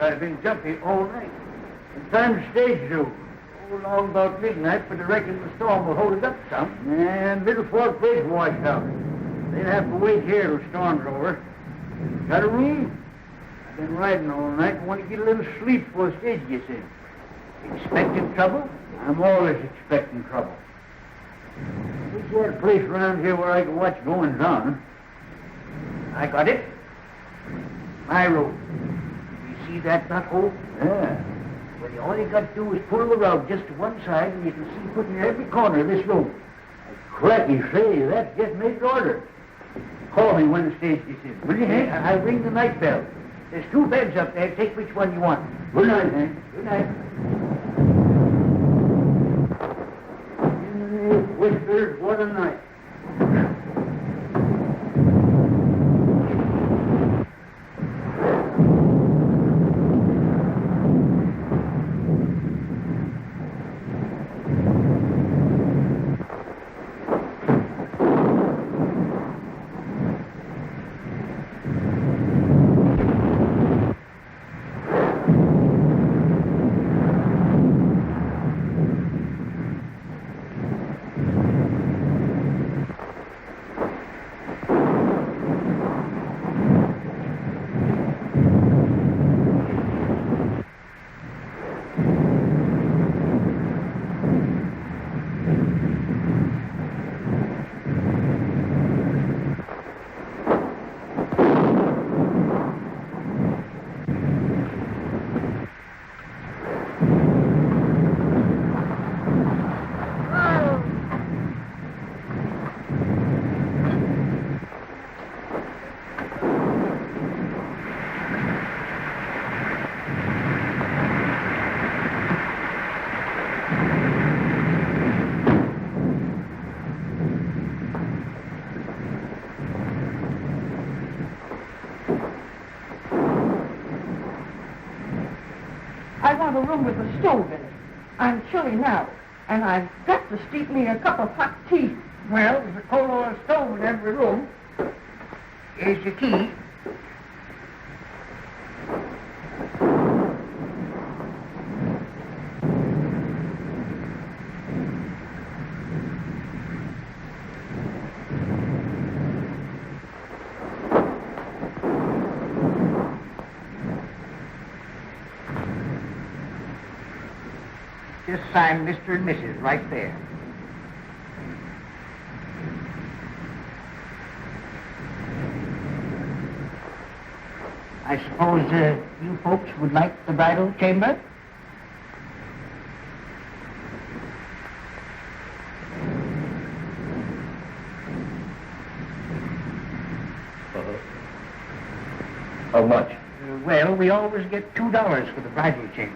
I've been jumpy all night. In time to stage due. Along about midnight, but I reckon the storm will hold it up some. And Middle Fork Bridge washed out. They'll have to wait here till the storm's over. Got a room? I've been riding all night and want to get a little sleep before the stage gets in. Expecting trouble? I'm always expecting trouble. Wish you had a place around here where I could watch goings on. I got it. My road. You see that knot hole? Yeah. Well, all you got to do is pull the rug just to one side, and you can see put in every corner of this room. Cracky, say, that's just made to order. Call me when the stage gets in. Will you, Hank? I'll ring the night bell. There's 2 beds up there. Take which one you want. Good night, Hank. Good night. Whispers, what a night. A room with a stove in it. I'm chilly now, and I've got to steep me a cup of hot tea. Well, there's a coal oil stove in every room. Here's your key. Just sign Mr. and Mrs. right there. I suppose you folks would like the bridal chamber? How much? Well, we always get $2 for the bridal chamber.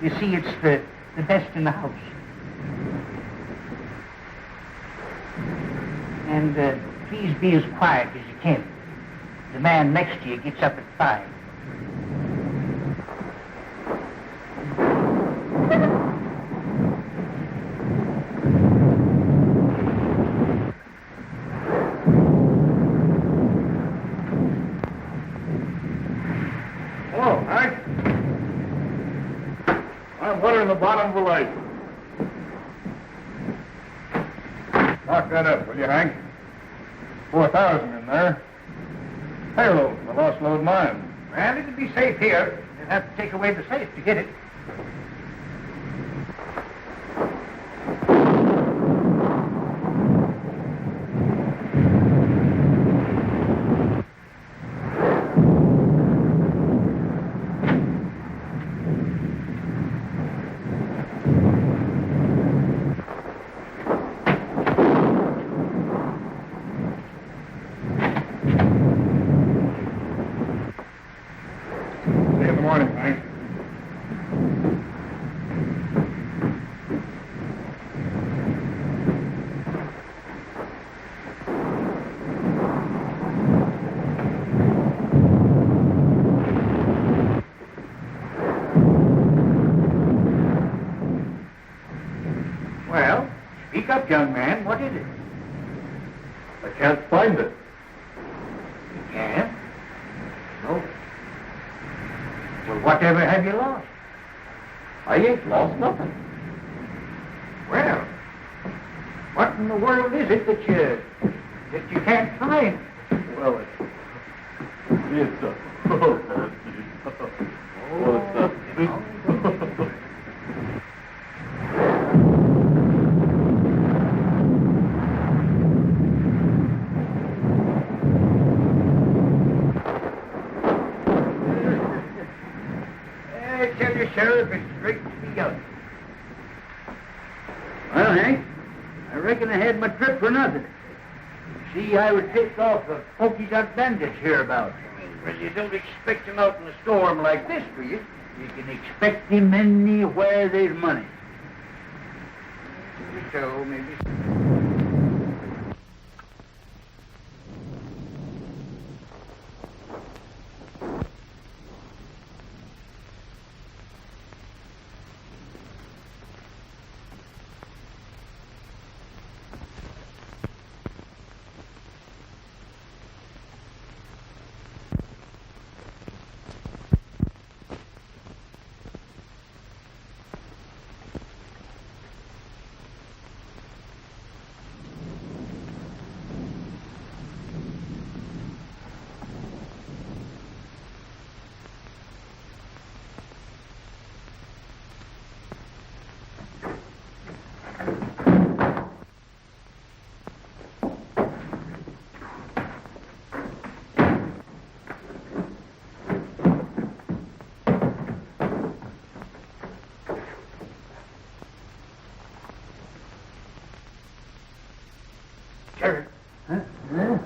You see, it's the best in the house. And please be as quiet as you can. The man next to you gets up at 5. Hello, Hank. I'm water in the bottom of the lake. Lock that up, will you, Hank? 4,000 in there. Payroll for the lost load mine. Well, it'll be safe here. You'll have to take away the safe to get it. Well, speak up, young man. What is it? I can't find it. You can't? No. Well, Well, whatever have you lost? I ain't lost nothing. Well, what in the world is it that you can't find? Well, it's I tell you, Sheriff, it's straight to be out. Well, Hank, I reckon I had my trip for nothing. See, I was tipped off the pokey duck bandits hereabouts. Well, you don't expect him out in a storm like this, do you? You can expect him anywhere there's money. Maybe so, maybe so. Sheriff. Huh?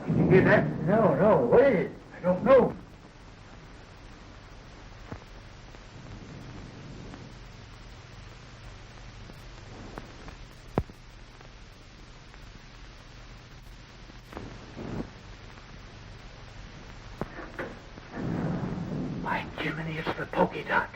Did you hear that? No. What is it? I don't know. By Jiminy, it's the pokey duck.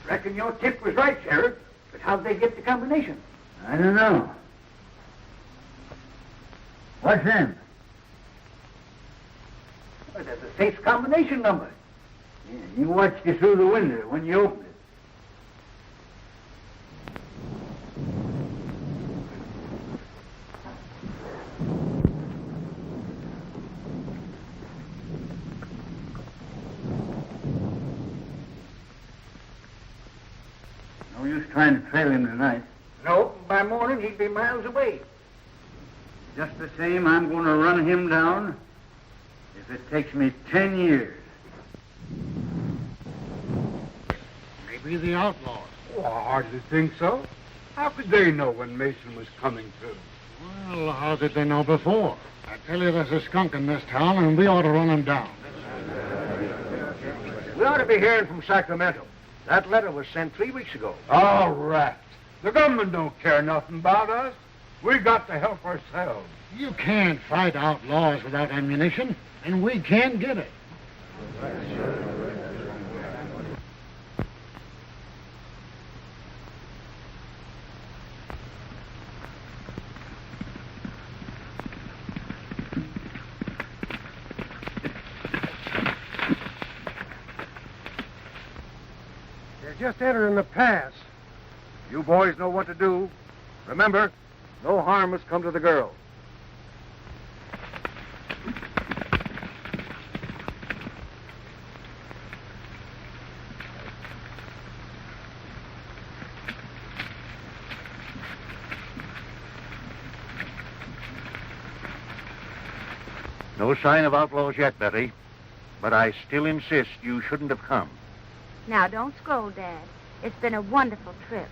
Reckon your tip was right, Sheriff. But how'd they get the combination? I don't know. What's them? Well, that's a safe combination number. Yeah, you watched it through the window when you opened it. No use trying to trail him tonight. No, by morning he'd be miles away. Just the same, I'm going to run him down if it takes me 10 years. Maybe the outlaws. Oh, I hardly think so. How could they know when Mason was coming through? Well, how did they know before? I tell you, there's a skunk in this town, and we ought to run him down. We ought to be hearing from Sacramento. That letter was sent 3 weeks ago. All right. The government don't care nothing about us. We got to help ourselves. You can't fight outlaws without ammunition, and we can't get it. They're just entering the pass. You boys know what to do. Remember, no harm must come to the girl. No sign of outlaws yet, Betty. But I still insist you shouldn't have come. Now, don't scold, Dad. It's been a wonderful trip.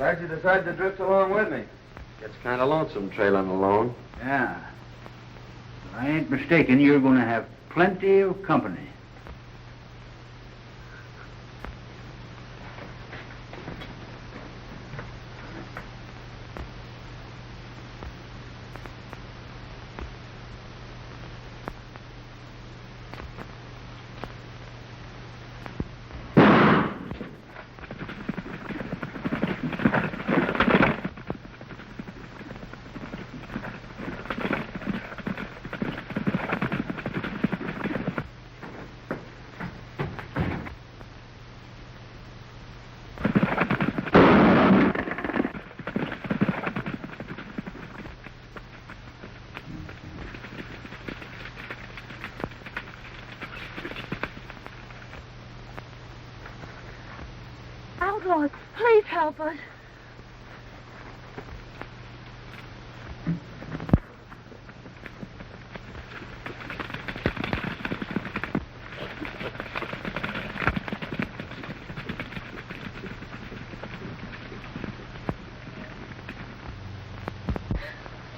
Glad you decided to drift along with me. Gets kind of lonesome trailing alone. Yeah. If I ain't mistaken, you're going to have plenty of company. Outlaws, please help us.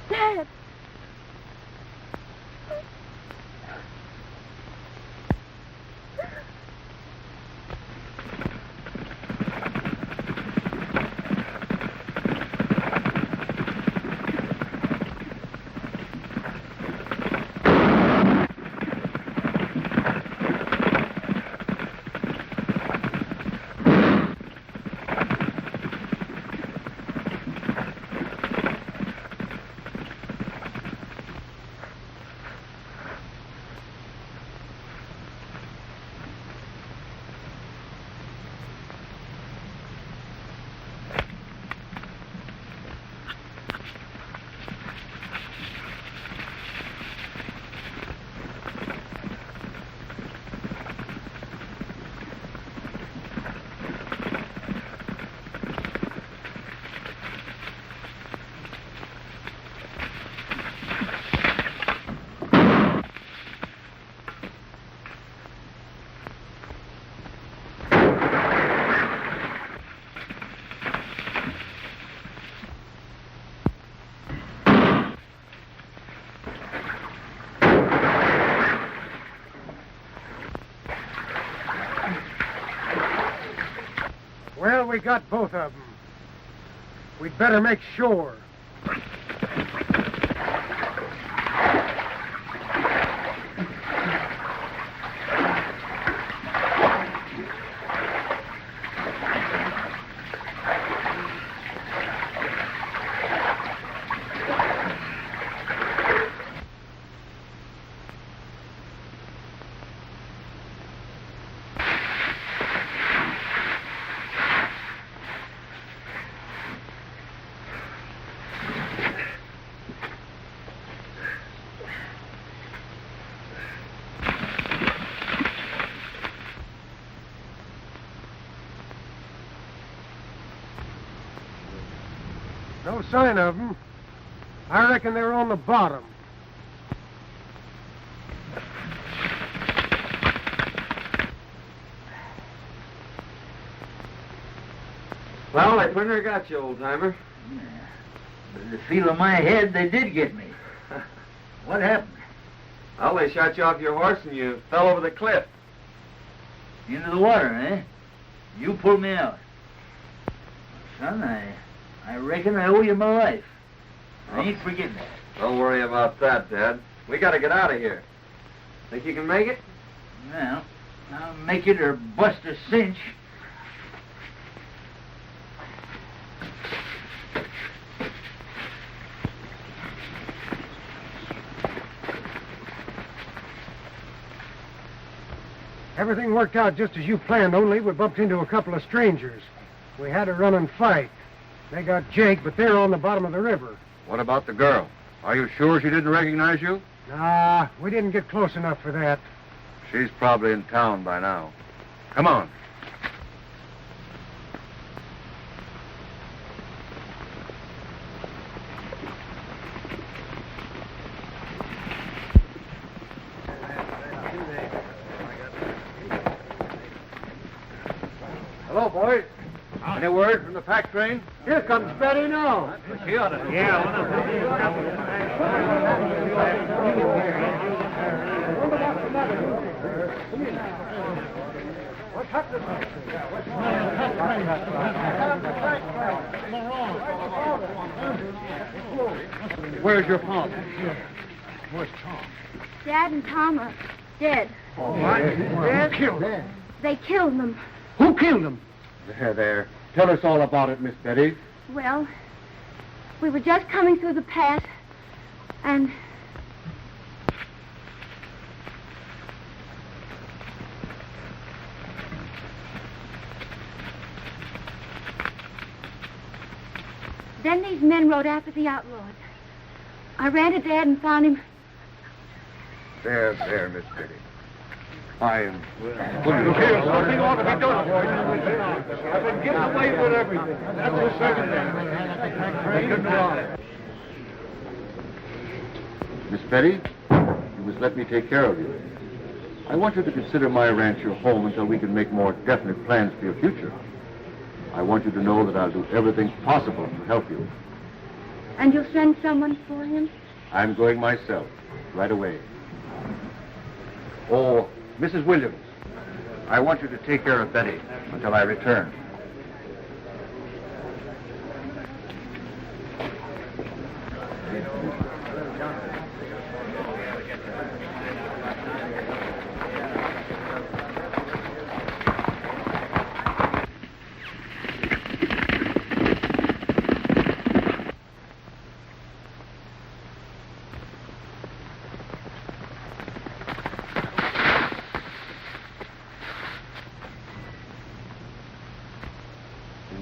Dad. Well, we got both of them. We'd better make sure. No sign of them. I reckon they're on the bottom. Well, I pretty near got you, old-timer. With the feel of my head, they did get me. What happened? Well, they shot you off your horse and you fell over the cliff. Into the water, eh? You pulled me out. Son, I reckon I owe you my life. I ain't forgetting that. Don't worry about that, Dad. We gotta get out of here. Think you can make it? Well, I'll make it or bust a cinch. Everything worked out just as you planned, only we bumped into a couple of strangers. We had a run and fight. They got Jake, but they're on the bottom of the river. What about the girl? Are you sure she didn't recognize you? Nah, we didn't get close enough for that. She's probably in town by now. Come on. Hello, boys. Any word from the pack train? Here comes Betty now. Where's your father? Where's Tom? Dad and Tom are dead. Who killed him? They killed them. Who killed him? There. Tell us all about it, Miss Betty. Well, we were just coming through the pass, and... Then these men rode after the outlaws. I ran to Dad and found him. There, Miss Betty. I am... Something ought to be done. I've been getting away with everything. That's the second thing. Miss Betty, you must let me take care of you. I want you to consider my ranch your home until we can make more definite plans for your future. I want you to know that I'll do everything possible to help you. And you'll send someone for him? I'm going myself, right away. Oh, Mrs. Williams, I want you to take care of Betty until I return.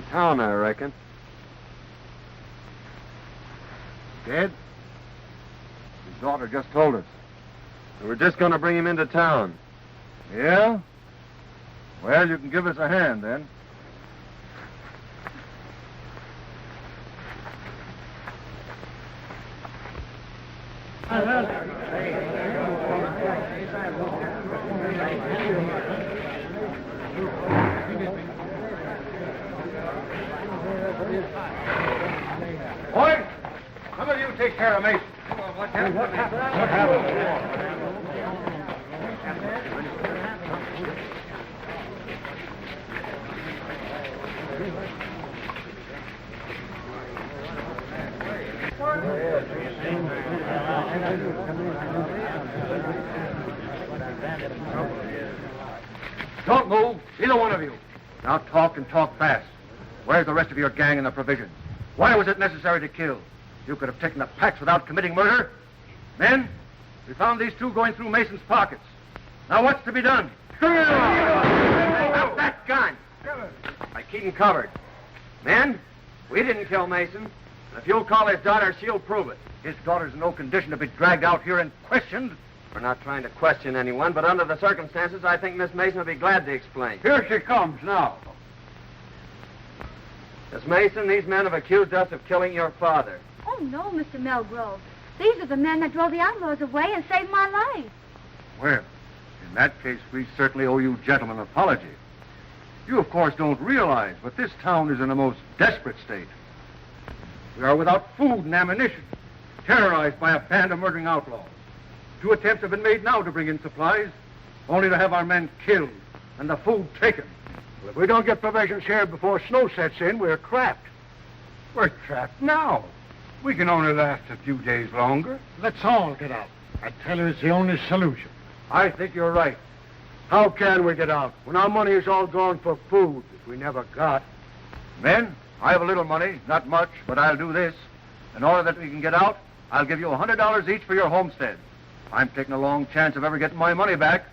Town, I reckon. Dead? His daughter just told us. We were just going to bring him into town. Yeah? Well, you can give us a hand, then. Boys, some of you take care of Mason. What happened? What happened? Don't move, either one of you. Now talk and talk fast. Where's the rest of your gang and the provisions? Why was it necessary to kill? You could have taken the packs without committing murder. Men, we found these two going through Mason's pockets. Now what's to be done? Stop that gun! I keep him covered. Men, we didn't kill Mason. And if you'll call his daughter, she'll prove it. His daughter's in no condition to be dragged out here and questioned. We're not trying to question anyone, but under the circumstances, I think Miss Mason will be glad to explain. Here she comes now. Miss Mason, these men have accused us of killing your father. Oh, no, Mr. Melgrove. These are the men that drove the outlaws away and saved my life. Well, in that case, we certainly owe you gentlemen an apology. You, of course, don't realize, but this town is in a most desperate state. We are without food and ammunition, terrorized by a band of murdering outlaws. 2 attempts have been made now to bring in supplies, only to have our men killed and the food taken. Well, if we don't get provisions here before snow sets in, we're trapped. We're trapped now. We can only last a few days longer. Let's all get out. I tell you, it's the only solution. I think you're right. How can we get out when our money is all gone for food that we never got? Men, I have a little money, not much, but I'll do this. In order that we can get out, I'll give you $100 each for your homestead. I'm taking a long chance of ever getting my money back,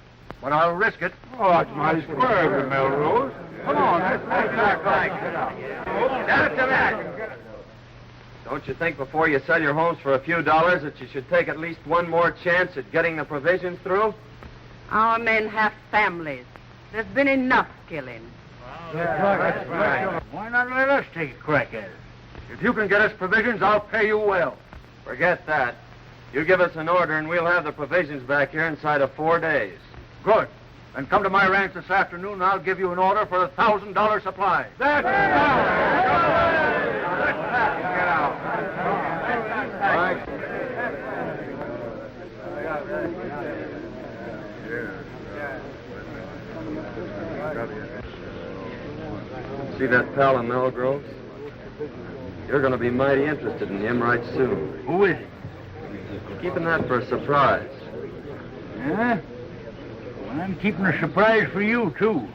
but I'll risk it. Oh, that's my square, Melrose. Come on, let's make that right. Down to that. Don't you think before you sell your homes for a few dollars that you should take at least one more chance at getting the provisions through? Our men have families. There's been enough killing. That's right. Why not let us take a crack at it? If you can get us provisions, I'll pay you well. Forget that. You give us an order and we'll have the provisions back here inside of 4 days. Good. Then come to my ranch this afternoon, and I'll give you an order for a $1,000 supply. That's Get out. All right. See that pal in Melgroves? You're going to be mighty interested in him right soon. Who is it? Keeping that for a surprise. Huh? Well, I'm keeping a surprise for you, too.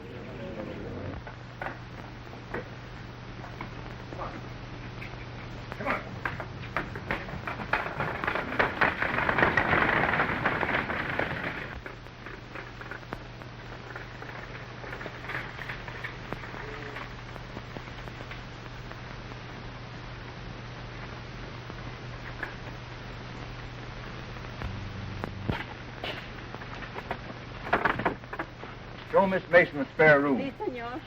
Show Miss Mason the spare room. Sí, señor.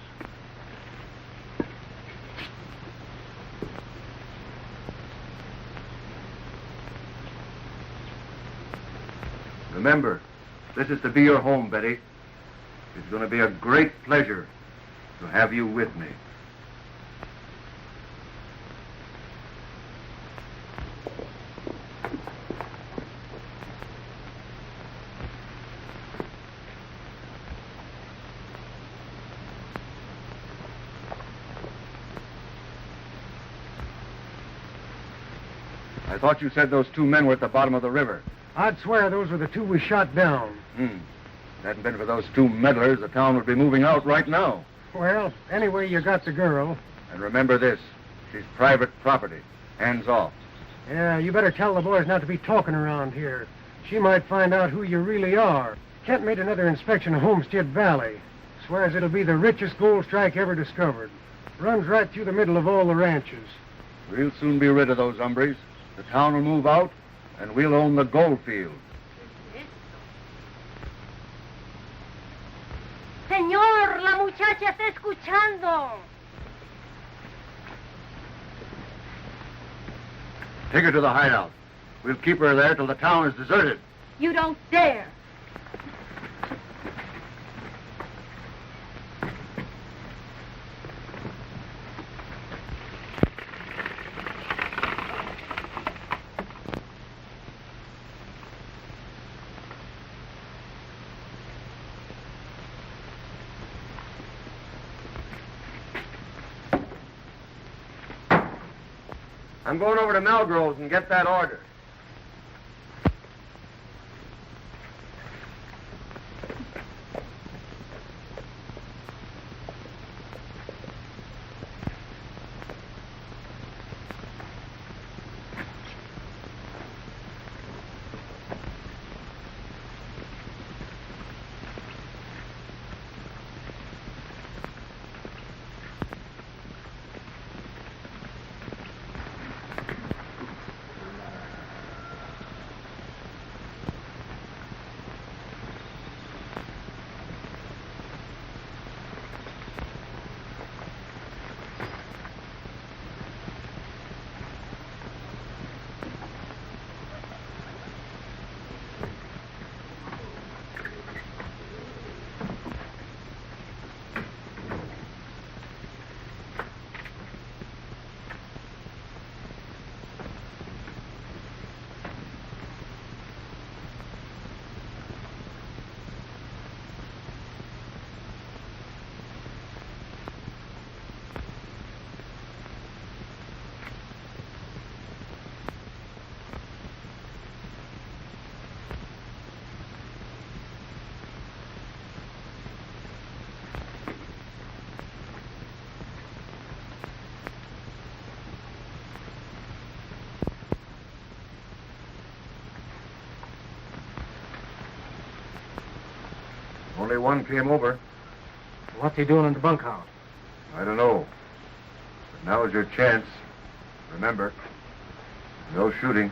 Remember, this is to be your home, Betty. It's going to be a great pleasure to have you with me. I thought you said those two men were at the bottom of the river. I'd swear those were the two we shot down. If it hadn't been for those two meddlers, the town would be moving out right now. Well, anyway, you got the girl. And remember this, she's private property. Hands off. Yeah, you better tell the boys not to be talking around here. She might find out who you really are. Kent made another inspection of Homestead Valley. Swears it'll be the richest gold strike ever discovered. Runs right through the middle of all the ranches. We'll soon be rid of those hombres. The town will move out, and we'll own the gold field. Señor, la muchacha está escuchando. Take her to the hideout. We'll keep her there till the town is deserted. You don't dare. I'm going over to Melgroves and get that order. Only one came over. What's he doing in the bunkhouse? I don't know. But now is your chance. Remember, no shooting.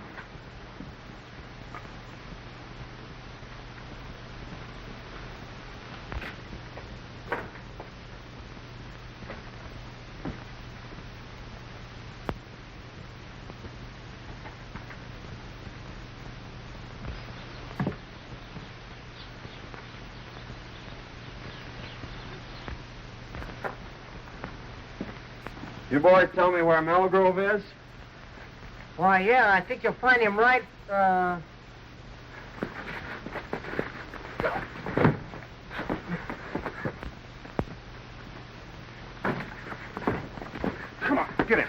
You boys tell me where Melgrove is? Why, yeah, I think you'll find him right, Come on, get in.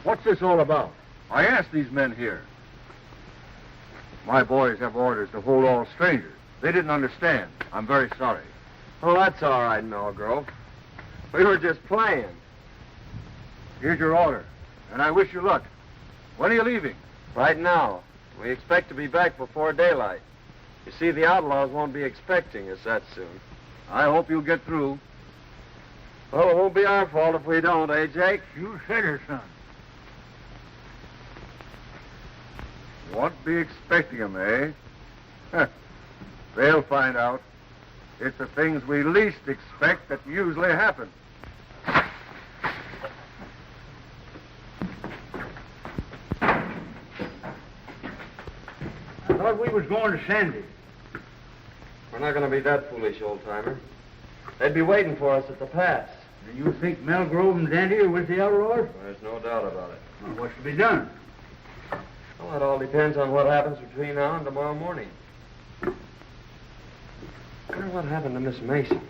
What's this all about? I asked these men here. My boys have orders to hold all strangers. They didn't understand. I'm very sorry. Oh, that's all right, Melgrove. We were just playing. Here's your order, and I wish you luck. When are you leaving? Right now. We expect to be back before daylight. You see, the outlaws won't be expecting us that soon. I hope you'll get through. Well, it won't be our fault if we don't, eh, Jake? You said it, son. Won't be expecting them, eh? Huh. They'll find out. It's the things we least expect that usually happen. I thought we was going to Sandy. We're not going to be that foolish, old-timer. They'd be waiting for us at the pass. Do you think Melgrove and Sandy are with the outlaws? There's no doubt about it. Well, what's to be done? Well, it all depends on what happens between now and tomorrow morning. I wonder what happened to Miss Mason.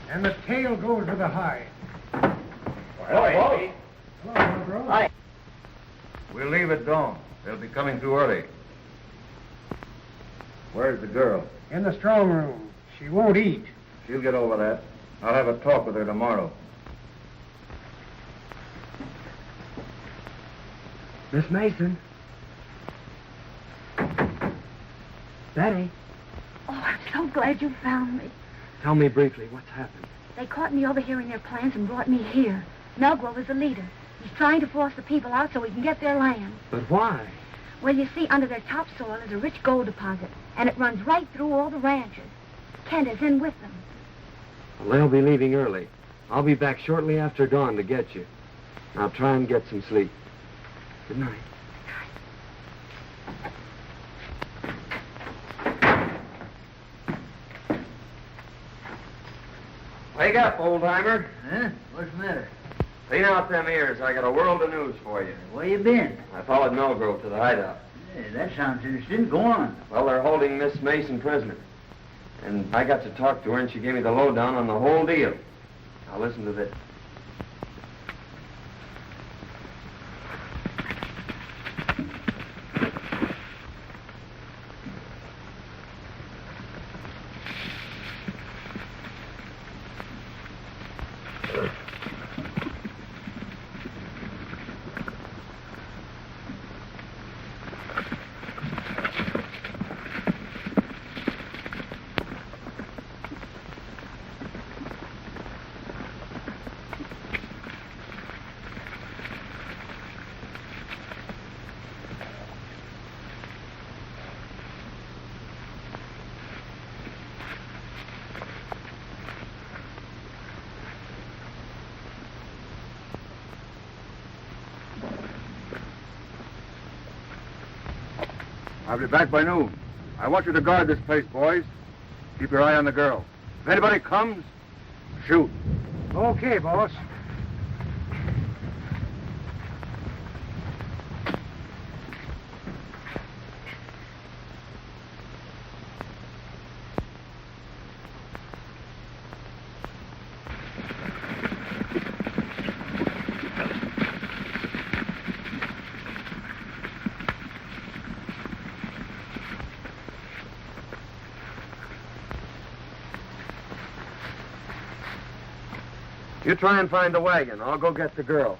And the tail goes with the hide. Hello, boss. Hello, bro. Hi. We'll leave at dawn. They'll be coming too early. Where's the girl? In the strong room. She won't eat. She'll get over that. I'll have a talk with her tomorrow. Miss Mason. Betty, Oh, I'm so glad you found me. tell me briefly what's happened. They caught me overhearing their plans and brought me here. Melgrove is the leader. He's trying to force the people out so he can get their land. But why? Well, you see, under their topsoil is a rich gold deposit, and it runs right through all the ranches. Kent is in with them. Well, they'll be leaving early. I'll be back shortly after dawn to get you. Now try and get some sleep. Good night. Wake up, old-timer. Huh? What's the matter? Clean out them ears. I got a world of news for you. Where you been? I followed Melgrove to the hideout. Hey, that sounds interesting. Go on. Well, they're holding Miss Mason prisoner. And I got to talk to her, and she gave me the lowdown on the whole deal. Now listen to this. I'll be back by noon. I want you to guard this place, boys. Keep your eye on the girl. If anybody comes, shoot. Okay, boss. You try and find the wagon. I'll go get the girl.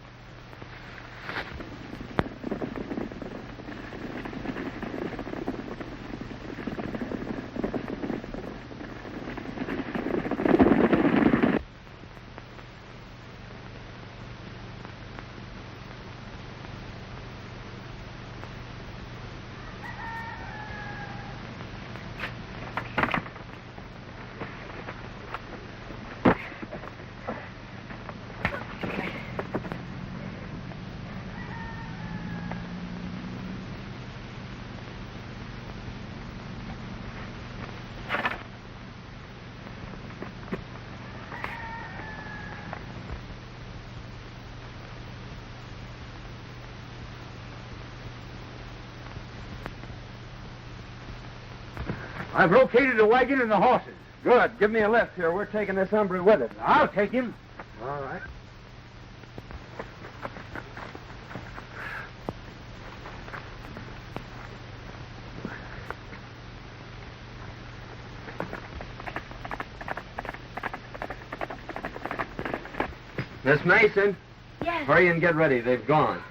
I've located the wagon and the horses. Good. Give me a lift here. We're taking this hombre with us. I'll take him. All right. Miss Mason, Yes. hurry and get ready. They've gone.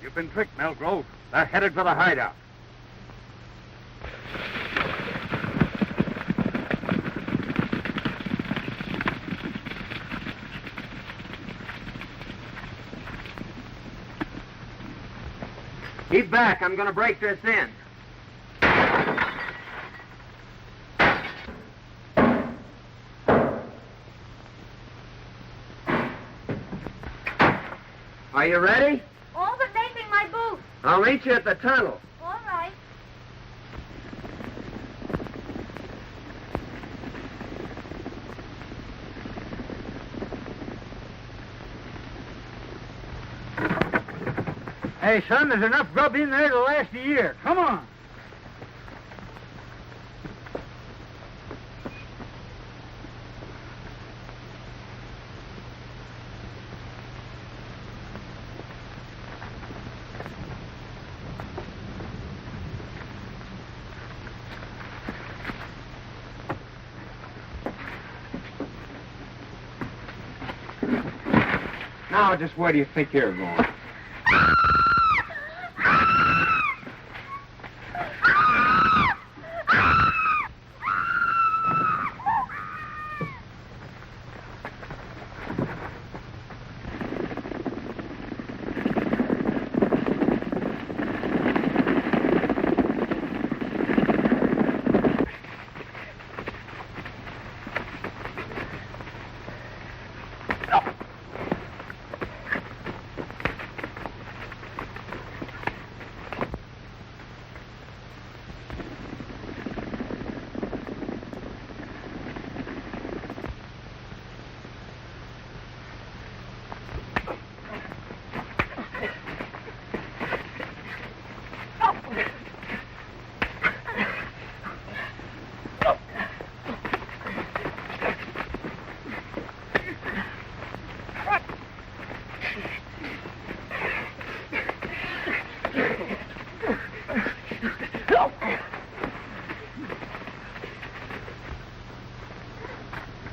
You've been tricked, Melgrove. They're headed for the hideout. Keep back. I'm going to break this in. Are you ready? All but making my boots. I'll meet you at the tunnel. All right. Hey, son, there's enough grub in there to last a year. Come on. Now, just where do you think you're going?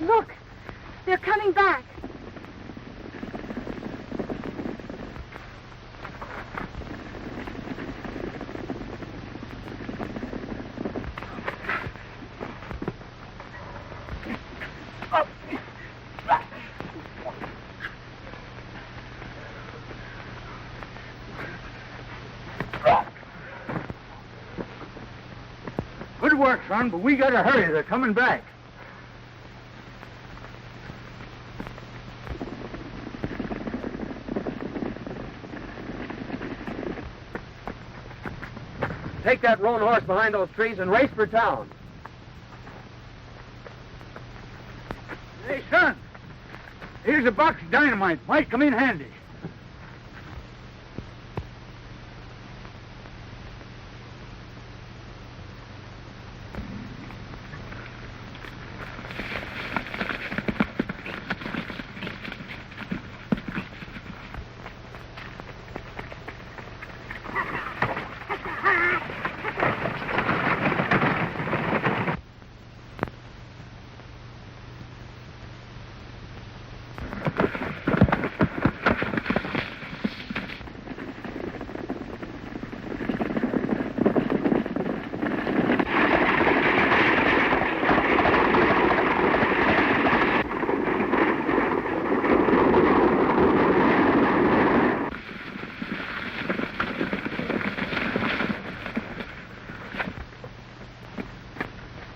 Look, they're coming back. Good work, son, but we gotta hurry. They're coming back. Take that roan horse behind those trees and race for town. Hey, son, here's a box of dynamite. Might come in handy.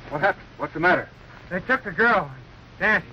What happened? What's the matter? They took the girl, dancing.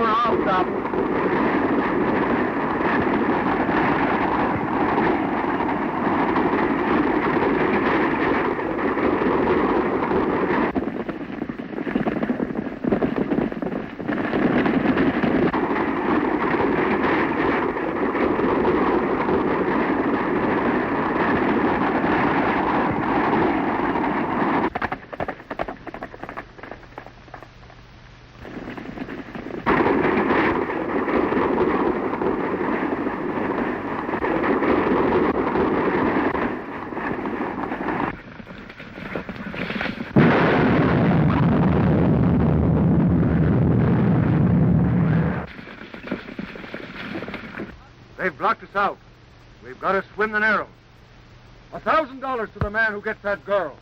or I'll stop. They've blocked us out. We've got to swim the Narrows. $1,000 to the man who gets that girl.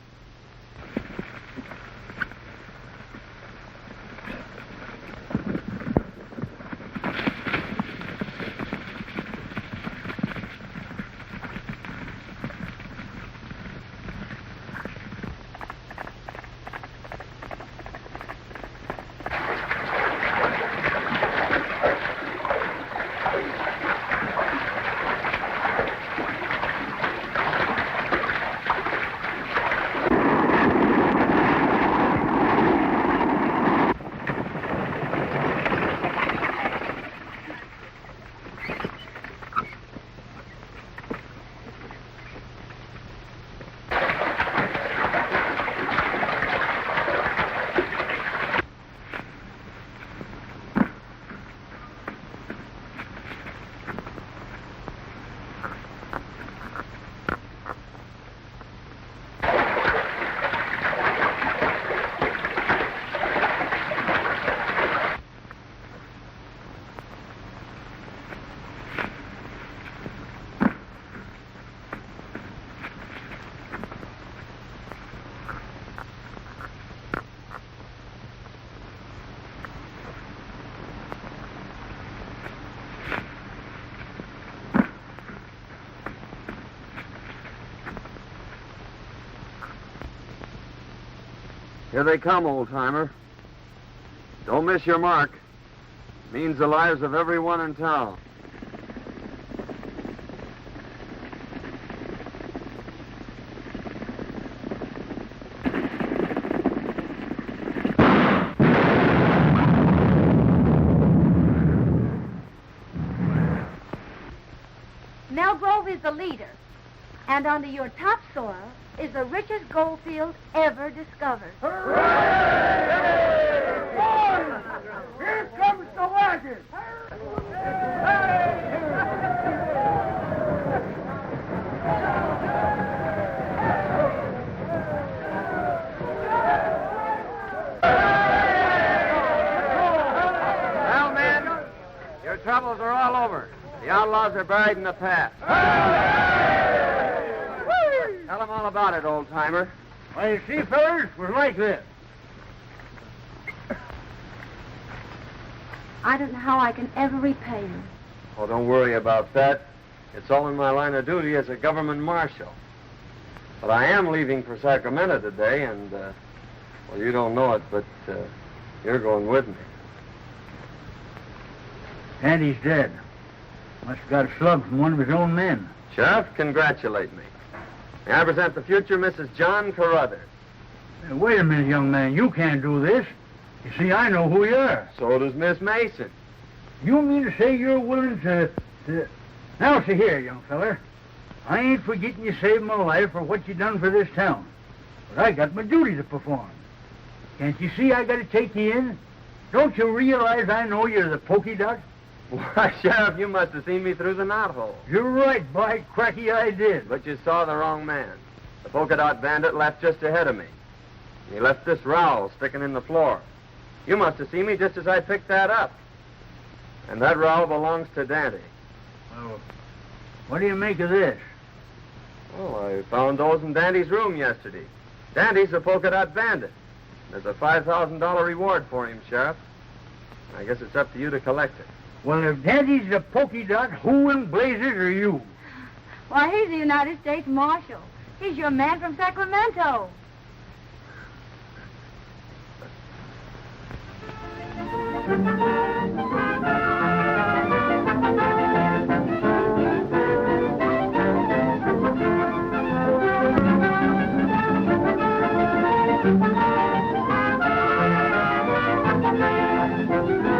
Here they come, old-timer. Don't miss your mark. Means the lives of everyone in town. Melgrove is the leader, and under your topsoil is the richest gold field ever discovered. Here comes the wagon! Well, men, your troubles are all over. The outlaws are buried in the past. Tell them all about it, old-timer. Well, you see, fellas, we're like this. I don't know how I can ever repay you. Oh, don't worry about that. It's all in my line of duty as a government marshal. But I am leaving for Sacramento today, and, well, you don't know it, but you're going with me. Andy's dead. Must have got a slug from one of his own men. Sheriff, congratulate me. May I present the future Mrs. John Canutt. Hey, wait a minute, young man. You can't do this. You see, I know who you are. So does Miss Mason. You mean to say you're willing to... Now, see here, young feller. I ain't forgetting you saved my life for what you done for this town. But I got my duty to perform. Can't you see I got to take you in? Don't you realize I know you're the pokey duck? Why, Sheriff, you must have seen me through the knothole. You're right, by cracky, I did. But you saw the wrong man. The polka dot bandit left just ahead of me. And he left this rowel sticking in the floor. You must have seen me just as I picked that up. And that rowel belongs to Dante. Well, what do you make of this? Oh, I found those in Dante's room yesterday. Dante's a polka dot bandit. There's a $5,000 reward for him, Sheriff. I guess it's up to you to collect it. Well, if Daddy's a pokey dot, who in blazes are you? Why, he's the United States Marshal. He's your man from Sacramento. Thank you.